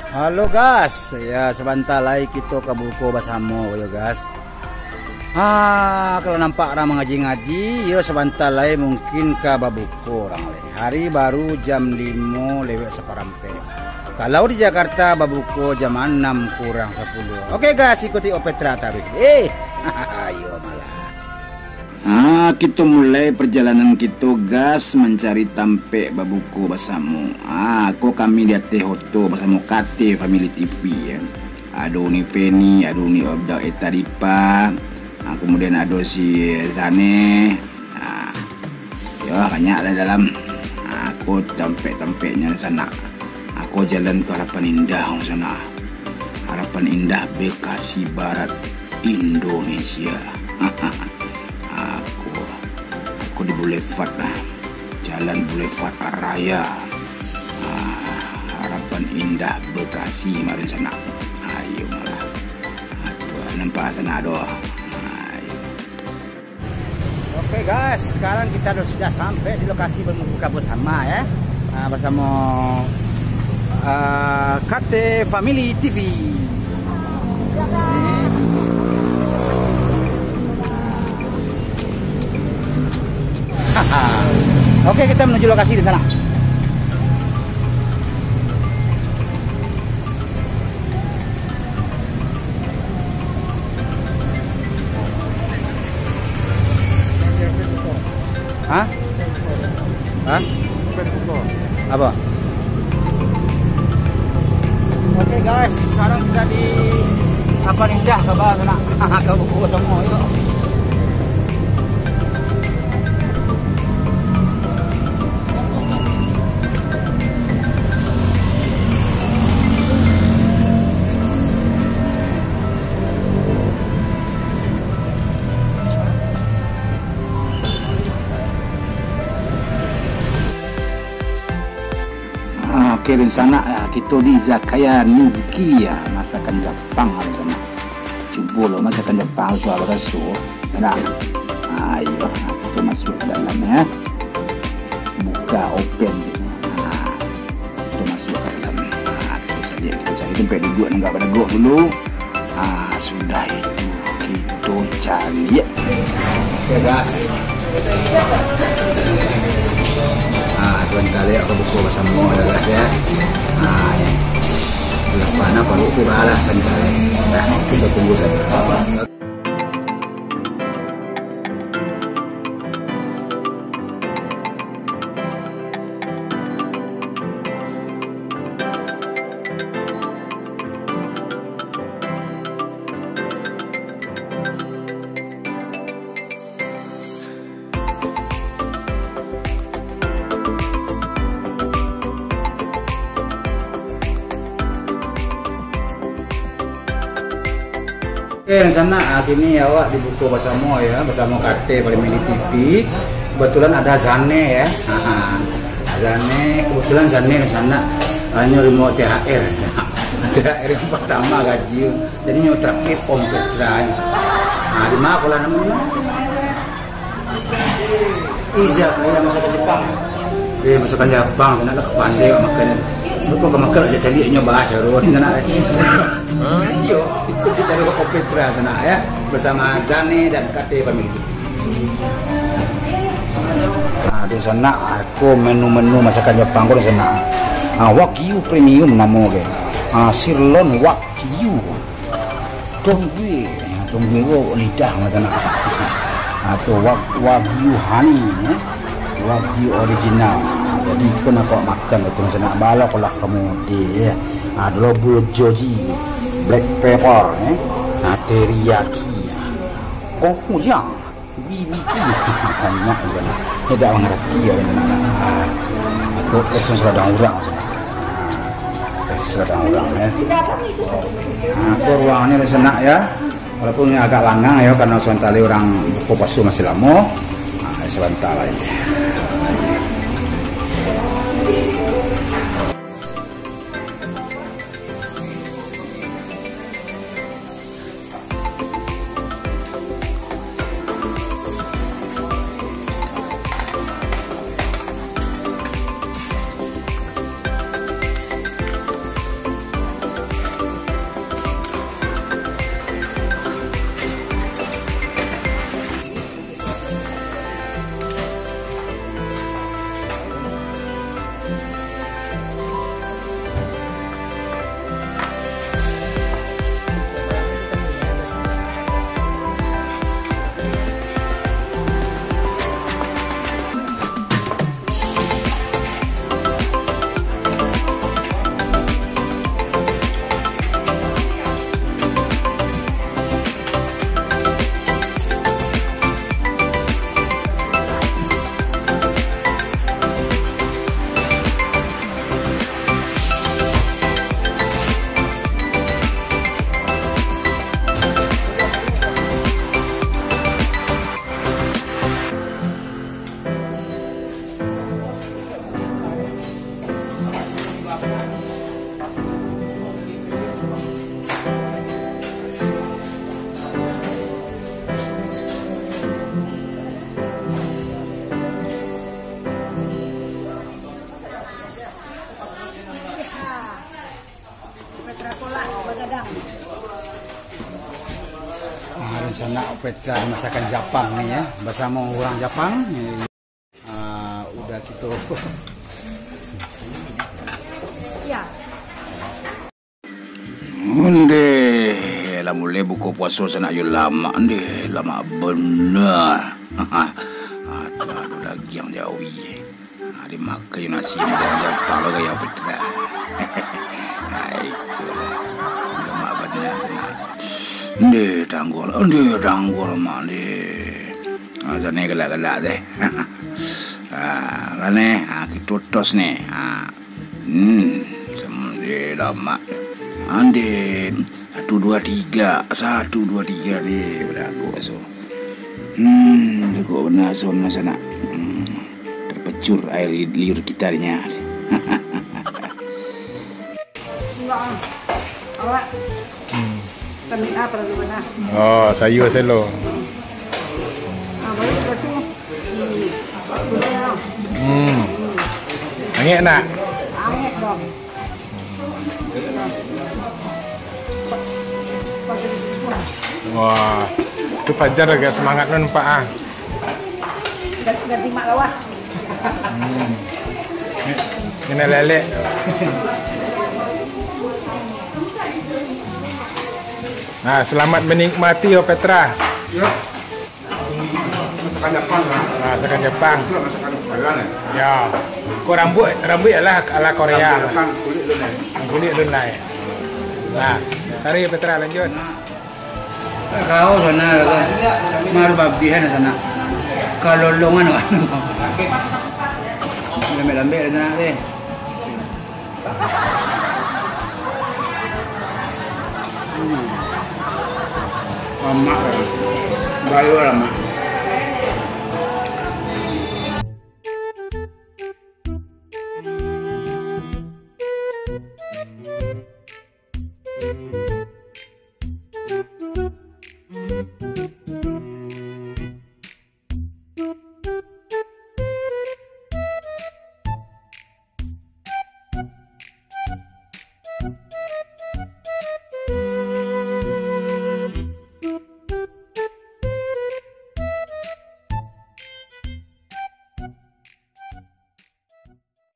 Halo guys, ya sebentar lagi kita ke buku bersama ya guys. Kalau nampak orang mengaji-ngaji, ya sebentar lagi mungkin ke buku orang lain. Hari baru jam 5 lewat seperempat. Kalau di Jakarta buku jam 6 kurang 10. Oke guys, ikuti Opetra tadi. Ayo malah. Kita mulai perjalanan kita guys mencari tampe babuku bersama. Aku kami di atas hoto bersama KT Family TV ya. Ada ni Feni, ada ni Obda Etaripa, kemudian ada si Zane. Ya banyak ada dalam. Aku tampe-tampeknya di sana. Aku jalan ke Harapan Indah di sana. Harapan Indah Bekasi Barat, Indonesia. Aku di Boulevard Jalan Boulevard Raya, Harapan Indah Bekasi mari sana. Ayo malah. Tuh nampak sana doh. Oke guys, sekarang kita sudah sampai di lokasi berbuka bersama ya. Bersama KT Family TV. Oke, kita menuju lokasi di sana. Hah? Apa? Oke guys, sekarang kita di apa Indah ke bawah sana. Ke buku semua itu. Oke, di sana kita di Izakaya Nizuki ya, masakan Jepang di sana. Coba lo masakan Jepang soal rasu. Nah, ayo kita masuk ke dalam ya. Buka open gitu. Kita masuk ke dalam. Kita cari tempat duduk enggak pada gua dulu. Sudah itu kita cari ya. Oke guys. Sebentar ya, aku buku bersama guys ya. Mana kalau aku balas sebentar. Kita tunggu saja. Oke, di sana kini awak di buku bersama ya, bersama KT Family TV. Kebetulan ada Zane ya. Kebetulan Zane di sana hanya remote THR. THR yang pertama gaji. Jadi nyo terakhir Om Petra. Di mana pula namanya? Iza kayak masakan Jepang. Masakan Jepang, karena pandai makan. Lupa kemakan aja cari nyoba seru dengan Yo, ikuti dari Opetra sana ya, bersama Zane dan KT Family. Di sana aku menu-menu masakan Jepang di sana. Wagyu premium namanya. Sirloin wagyu. Tonggue itu lidah sana. Atau wagyu honey, wagyu original. Jadi pun aku makan aku sana balok lah kemudian. Ada bulgogi, black pepper, teriyaki, gochujang, BBQ, banyak sana. Tidak mengerti ya sana. Aku sudah orang sana. Sudah orang ya. Aku ruangnya di sana ya. Walaupun ini agak langang ya karena sebentar orang buku pasu masih lama. Sebentar lagi. Di sana Petra masakan Jepang nih ya, bersama orang Jepang. Udah gitu. Ya. Onde, lah mulai buka puasa sana yo lama, ande lama benar. Aduh lagi yang jauh ye. Ada makan nasi dengan Jepang lo kayak Petra. Lama benar sana. Ande tanggul mandi. Sana gelak-gelak deh. Lah nih, kita tos nih. Semua lama. Ande 1 2 3 deh berlaku so. Cukup benar so sana. Terpecur air liur kita nya. Oh, sayur selo. Angin nak? Angin dong. Wah, tu Fajar agak semangat non Pak ah. Ganti mak lawah. Ini lele. Nah, selamat menikmati oh Petra. Ya. Masakan Jepang lah. Masakan Jepang. Itu masakan Thailand ya. Kau rambut adalah ala Korea. Kulit lunai. Nah, mari Petra lanjut. Kau sana mar babi sana. Kalau longan kan. Lambe-lambe sana deh. Lama, bayu lama. Thank you.